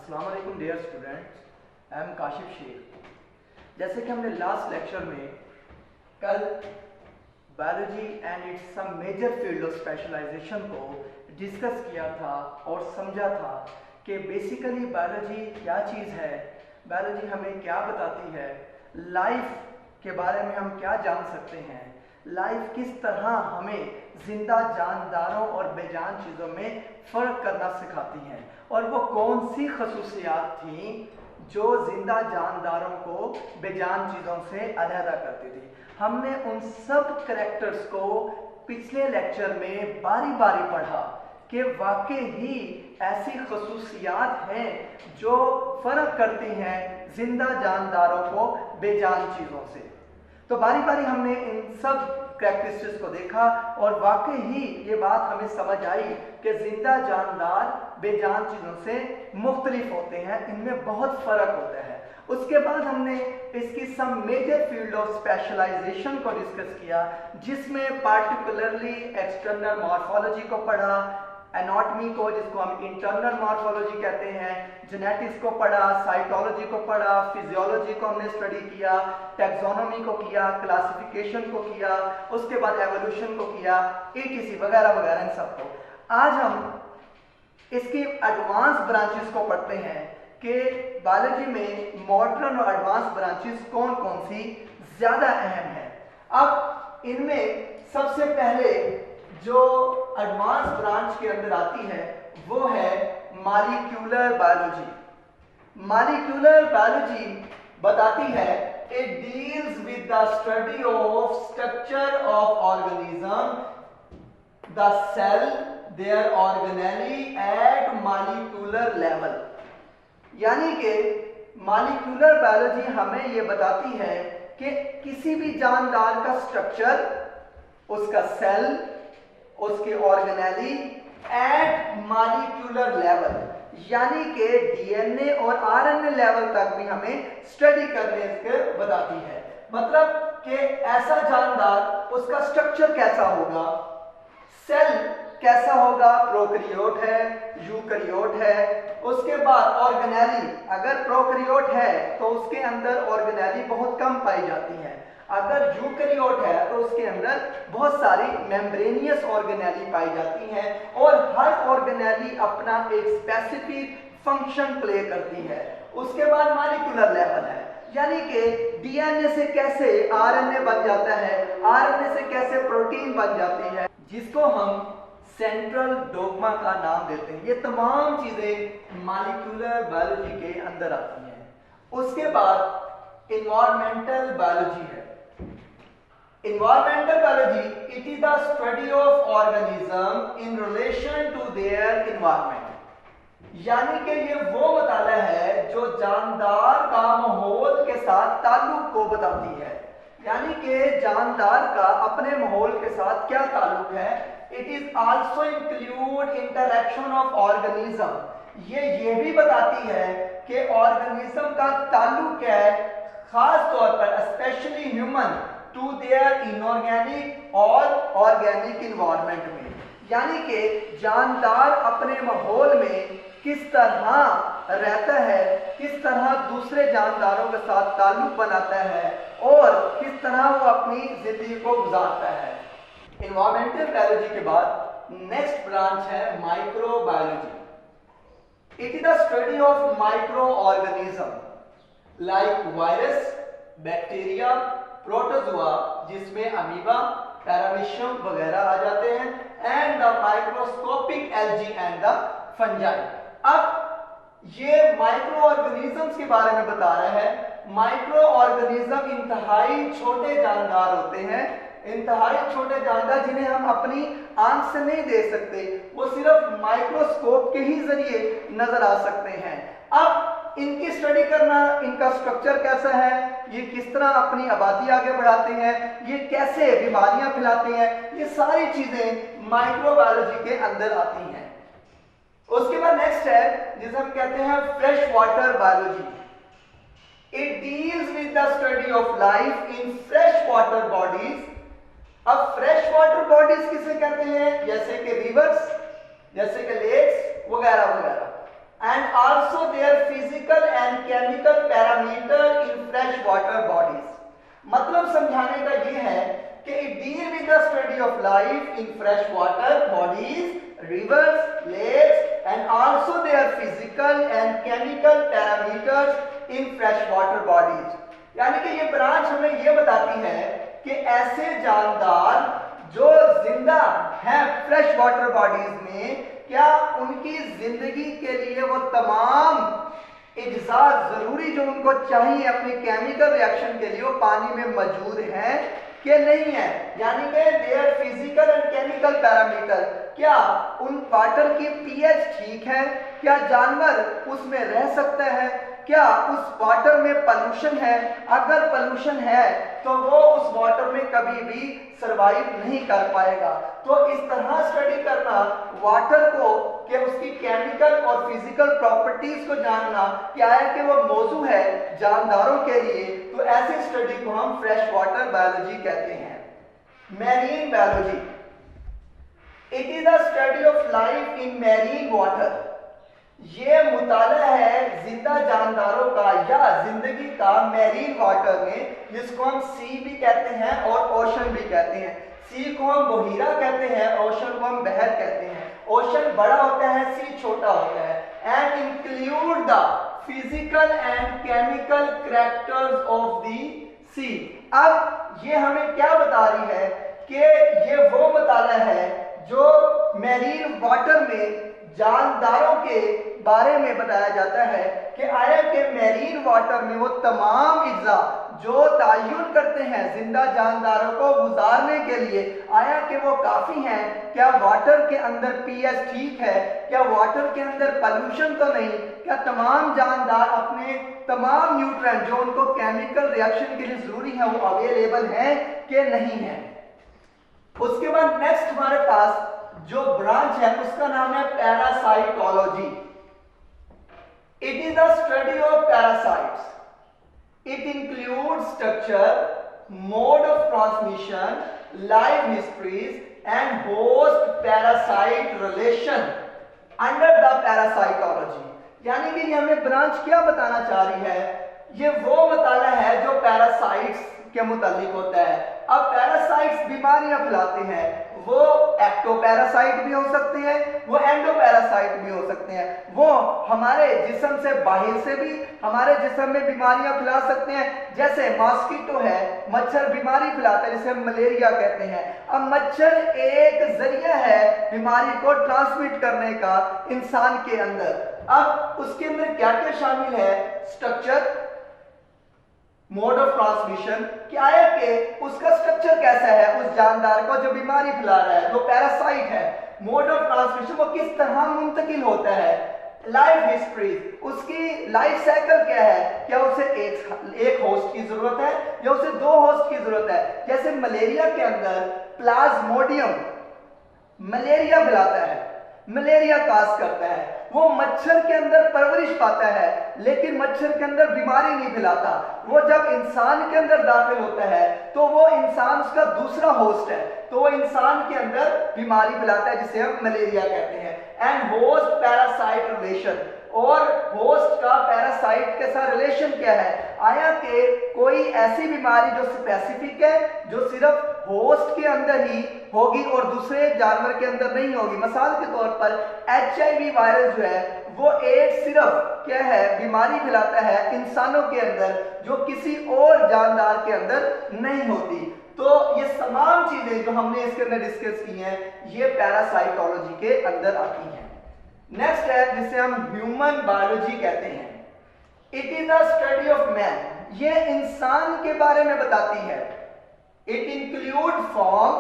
अस्सलाम वालेकुम dear students, I am Kashif Shaikh. जैसे कि हमने लास्ट लेक्चर में कल biology and its some major field of specialization को डिस्कस किया था और समझा था कि बेसिकली बायोलॉजी क्या चीज़ है, बायोलॉजी हमें क्या बताती है, लाइफ के बारे में हम क्या जान सकते हैं, लाइफ किस तरह हमें जिंदा जानदारों और बेजान चीज़ों में फ़र्क करना सिखाती हैं और वो कौन सी खसूसियात थी जो जिंदा जानदारों को बेजान चीज़ों से अलहदा करती थी। हमने उन सब करैक्टर्स को पिछले लेक्चर में बारी बारी पढ़ा कि वाकई ही ऐसी खसूसियात हैं जो फ़र्क करती हैं जिंदा जानदारों को बेजान चीज़ों से। तो बारी बारी हमने इन सब कैरेक्टरिस्टिक्स को देखा और वाकई ही ये बात हमें समझ आई कि जिंदा जानदार बेजान चीज़ों से मुख्तलिफ होते हैं, इनमें बहुत फ़र्क होता है। उसके बाद हमने इसकी some major field of specialization को डिस्कस किया, जिसमें पार्टिकुलरली एक्सटर्नल मॉर्फोलॉजी को पढ़ा, एनाटॉमी को जिसको हम इंटरनल मॉर्फोलॉजी कहते हैं, जेनेटिक्स को पढ़ा, साइटोलॉजी को पढ़ा, फिजियोलॉजी को हमने स्टडी किया, टैक्सोनॉमी को किया, क्लासिफिकेशन को किया, उसके बाद एवोल्यूशन को किया, ETC वगैरह वगैरह इन सबको। आज हम इसकी एडवांस ब्रांचेस को पढ़ते हैं कि बायोलॉजी में मॉडर्न और एडवांस ब्रांचेस कौन कौन सी ज़्यादा अहम है। अब इनमें सबसे पहले जो एडवांस ब्रांच के अंदर आती है वो है मॉलिक्यूलर बायोलॉजी। मॉलिक्यूलर बायोलॉजी बताती है it deals with the study of structure of organism, the cell, their organelle at molecular level. यानी कि मॉलिक्यूलर बायोलॉजी हमें ये बताती है कि किसी भी जानदार का स्ट्रक्चर, उसका सेल, उसके ऑर्गेनेली एट मॉलिक्यूलर लेवल, यानी कि DNA और RNA लेवल तक भी हमें स्टडी करने के बताती है। मतलब कि ऐसा जानदार, उसका स्ट्रक्चर कैसा होगा, सेल कैसा होगा, प्रोकैरियोट है, यूकैरियोट है, उसके बाद ऑर्गेनेली, अगर प्रोकैरियोट है तो उसके अंदर ऑर्गेनेली बहुत कम पाई जाती है, अगर यूकैरियोट है तो उसके अंदर बहुत सारी मेम्ब्रेनियस ऑर्गेनेली पाई जाती हैं और हर ऑर्गेनेली अपना एक स्पेसिफिक फंक्शन प्ले करती है। उसके बाद मॉलिक्यूलर लेवल है, यानी कि DNA से कैसे RNA बन जाता है, RNA से कैसे प्रोटीन बन जाती है, जिसको हम सेंट्रल डोग्मा का नाम देते हैं। ये तमाम चीजें मॉलिक्यूलर बायोलॉजी के अंदर आती हैं। उसके बाद एनवायरमेंटल बायोलॉजी है। Environmental biology, it is the study of organism in relation to their environment। यानी कि ये वो मताला है जो जानदार का माहौल के साथ ताल्लुक को बताती है, यानी कि जानदार का अपने माहौल के साथ क्या ताल्लुक है। It is also include interaction of organism. ये भी बताती है कि ऑर्गेनिज्म का ताल्लुक क्या है, खास तौर पर specially human to their inorganic और ऑर्गेनिक इन्वायरमेंट में, यानी कि जानदार अपने माहौल में किस तरह रहता है, किस तरह दूसरे जानदारों के साथ ताल्लुक बनाता है और किस तरह वो अपनी जिंदगी को गुजारता है। एनवायरमेंटल बायोलॉजी के बाद नेक्स्ट ब्रांच है microbiology. It is the study of micro organism like virus, bacteria, protozoa जिसमें अमीबा, पैरामीशियम वगैरह आ जाते हैं, and the microscopic algae and the fungi. अब ये माइक्रो ऑर्गेनिजम्स के बारे में बता रहा है। माइक्रो ऑर्गेनिज्म इंतहाई छोटे जानदार होते हैं, इंतहाई छोटे जानदार जिन्हें हम अपनी आंख से नहीं देख सकते, वो सिर्फ माइक्रोस्कोप के ही जरिए नजर आ सकते हैं। अब इनकी स्टडी करना, इनका स्ट्रक्चर कैसा है, ये किस तरह अपनी आबादी आगे बढ़ाते हैं, ये कैसे बीमारियां फैलाते हैं, ये सारी चीजें माइक्रोबायोलॉजी के अंदर आती हैं। उसके बाद नेक्स्ट है जिसे हम कहते हैं fresh water biology. It deals with the study of life in fresh water bodies. अब फ्रेश वाटर बॉडीज किसे कहते हैं, जैसे कि रिवर्स, जैसे कि लेक्स वगैरह वगैरह। and also their physical and chemical parameter in fresh water bodies. मतलब समझाने का ये है कि it deal with the study of life in fresh water bodies, rivers, lakes and also their physical and chemical parameters in fresh water bodies. यानी कि ये branch हमें ये बताती है कि ऐसे जानदार जो जिंदा हैं फ्रेश वाटर बॉडीज में, क्या उनकी जिंदगी के लिए वो तमाम इज्जात जरूरी जो उनको चाहिए अपने केमिकल रिएक्शन के लिए वो पानी में मौजूद हैं कि नहीं है। यानी कि their physical and chemical parameter, क्या उन वाटर की पीएच ठीक है, क्या जानवर उसमें रह सकता है, क्या उस वाटर में पोल्यूशन है, अगर पोल्यूशन है तो वो उस वाटर में कभी भी सरवाइव नहीं कर पाएगा। तो इस तरह स्टडी करना वाटर को कि उसकी केमिकल और फिजिकल प्रॉपर्टीज को जानना क्या है कि वो मौजू है जानदारों के लिए, तो ऐसी स्टडी को हम फ्रेश वाटर बायोलॉजी कहते हैं। Marine biology, it is the study of life in marine water. ये मुताला है जिंदा जानदारों का या जिंदगी का मैरीन वाटर में, जिसको हम सी भी कहते हैं और ओशन भी कहते हैं। सी को हम बहीरा कहते हैं, ओशन को हम बहर कहते हैं। ओशन बड़ा होता है, सी छोटा होता है। And include the physical and chemical characters of the sea. अब ये हमें क्या बता रही है कि ये वो मुताला है जो मैरीन वाटर में जानदारों के बारे में बताया जाता है कि आया कि मैरीन वाटर में वो तमाम अज्जा जो तयन करते हैं जिंदा जानदारों को गुजारने के लिए, आया कि वो काफी हैं। क्या वाटर के अंदर पीएच ठीक है, क्या वाटर के अंदर पोल्यूशन तो नहीं, क्या तमाम जानदार अपने तमाम न्यूट्रिएंट जो उनको केमिकल रिएक्शन के लिए जरूरी है वो अवेलेबल हैं कि नहीं है। उसके बाद नेक्स्ट हमारे पास जो ब्रांच है उसका नाम है parasitology. It is the study of parasites. It includes structure, mode of transmission, life histories and host parasite relation under the parasitology. यानी कि ये हमें ब्रांच क्या बताना चाह रही है, ये वो मुताला है जो पैरासाइट्स के मुतालिक होता है। अब पैरासाइट्स बीमारियां फैलाते हैं, वो एक्टोपैरासाइट भी हो सकते हैं, वो एंडोपैरासाइट भी हो सकते हैं। वो हमारे जिस्म से बाहर से भी हमारे जिस्म में बीमारियां फैला सकते हैं। जैसे मॉस्किटो है, मच्छर बीमारी फैलाता है जिसे हम मलेरिया कहते हैं। अब मच्छर एक जरिया है बीमारी को ट्रांसमिट करने का इंसान के अंदर। अब उसके अंदर क्या क्या शामिल है, स्ट्रक्चर, मोड ऑफ ट्रांसमिशन, क्या है कि उसका स्ट्रक्चर कैसा है उस जानदार को जो बीमारी फैला रहा है, जो पैरासाइट है। मोड ऑफ ट्रांसमिशन, वो किस तरह मुंतकिल होता है। लाइफ हिस्ट्री, उसकी लाइफ साइकिल क्या है, क्या उसे एक होस्ट की जरूरत है या उसे दो होस्ट की जरूरत है। जैसे मलेरिया के अंदर प्लाज्मोडियम मलेरिया फैलाता है, मलेरिया काज करता है, वो मच्छर के अंदर परवरिश पाता है लेकिन मच्छर के अंदर बीमारी नहीं फैलाता। वो जब इंसान के अंदर दाखिल होता है तो वो इंसान उसका दूसरा होस्ट है, तो वो इंसान के अंदर बीमारी फैलाता है जिसे हम मलेरिया कहते हैं। एंड होस्ट पैरासाइट रिलेशन, और होस्ट का पैरासाइट के साथ रिलेशन क्या है, आया कि कोई ऐसी बीमारी जो स्पेसिफिक है, जो सिर्फ होस्ट के अंदर ही होगी और दूसरे जानवर के अंदर नहीं होगी। मिसाल के तौर पर HIV वायरस जो है वो एक सिर्फ क्या है बीमारी फैलाता है इंसानों के अंदर, जो किसी और जानदार के अंदर नहीं होती। तो ये तमाम चीजें जो हमने इसके अंदर डिस्कस की हैं ये पैरासाइटोलॉजी के अंदर आती हैं। नेक्स्ट है जिसे हम ह्यूमन बायोलॉजी कहते हैं। It is the study of man, ये इंसान के बारे में बताती है। It include form,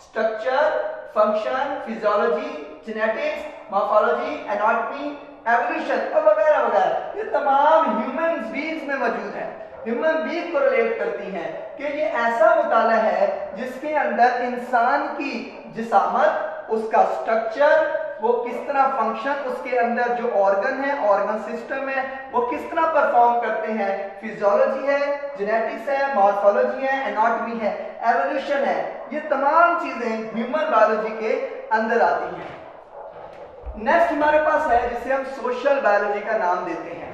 structure, function, physiology, genetics, morphology, anatomy, evolution और वगैरह वगैरह। ये तमाम ह्यूमन बीइंग्स में मौजूद है, ह्यूमन बीइंग को रिलेट करती हैं कि ये ऐसा मुताला है जिसके अंदर इंसान की जिसामत, उसका स्ट्रक्चर, वो किस तरह फंक्शन, उसके अंदर जो ऑर्गन है, ऑर्गन सिस्टम है, वो किस तरह परफॉर्म करते हैं, फिजियोलॉजी है, जेनेटिक्स है, मॉर्फोलॉजी है, एनाटॉमी है, एवोल्यूशन है। ये तमाम चीजें ह्यूमन बायोलॉजी के अंदर आती हैं। नेक्स्ट हमारे पास है जिसे हम सोशल बायोलॉजी का नाम देते हैं।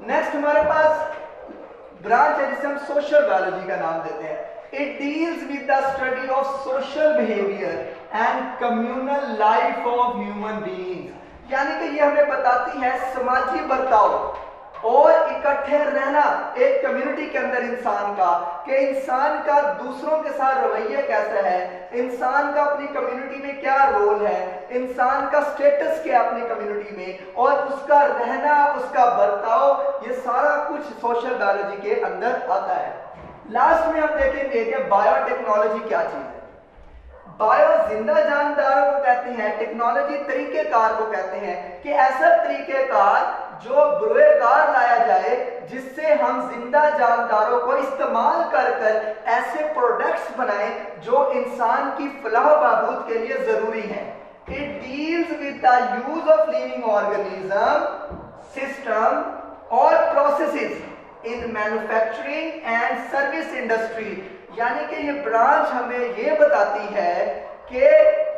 नेक्स्ट हमारे पास ब्रांच है जिसे हम सोशल बायोलॉजी का नाम देते हैं। It deals with the study of social behaviour and communal life of human beings, यानी कि ये हमें बताती है समाजी बर्ताव और इकट्ठे रहना एक कम्युनिटी के अंदर इंसान का, कि इंसान का दूसरों के साथ रवैया कैसा है, इंसान का अपनी कम्युनिटी में क्या रोल है, इंसान का स्टेटस क्या अपनी कम्युनिटी में, और उसका रहना, उसका बर्ताव, ये सारा कुछ सोशल बायोलॉजी के अंदर आता है। लास्ट में हम देखेंगे कि बायोटेक्नोलॉजी क्या चीज है। बायो जिंदा जानदारों को कहते हैं, टेक्नोलॉजी तरीकेकार को कहते हैं कि ऐसा तरीकेकार जो बुरेकार लाया जाए जिससे हम जिंदा जानदारों को इस्तेमाल कर कर ऐसे प्रोडक्ट्स बनाएं जो इंसान की फलाह बहबूद के लिए जरूरी हैं। It deals with the use of living organism, system और processes in manufacturing and service industry, यानी कि ये ब्रांच हमें ये बताती है कि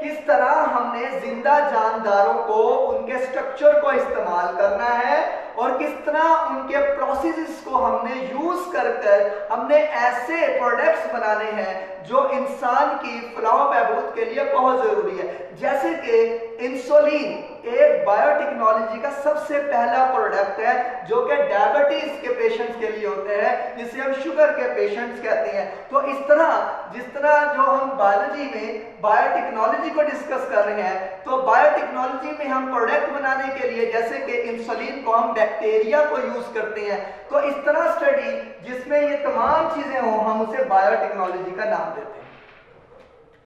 किस तरह हमने जिंदा जानदारों को, उनके स्ट्रक्चर को इस्तेमाल करना है और किस तरह उनके प्रोसेसेस को हमने यूज कर कर हमने ऐसे प्रोडक्ट्स बनाने हैं जो इंसान की फलाह बहबूद के लिए बहुत जरूरी है। जैसे कि इंसुलिन एक बायोटेक्नोलॉजी का सबसे पहला प्रोडक्ट है जो कि डायबिटीज के पेशेंट्स के लिए होते हैं, जिसे हम शुगर के पेशेंट्स कहते हैं। तो इस तरह जिस तरह जो हम बायोलॉजी में बायोटेक्नोलॉजी को डिस्कस कर रहे हैं, तो बायोटेक्नोलॉजी में हम प्रोडक्ट बनाने के लिए जैसे कि इंसुलिन को हम बैक्टीरिया को यूज करते हैं, तो इस तरह स्टडी जिसमें ये तमाम चीजें हों हम उसे बायोटेक्नोलॉजी का नाम देते हैं।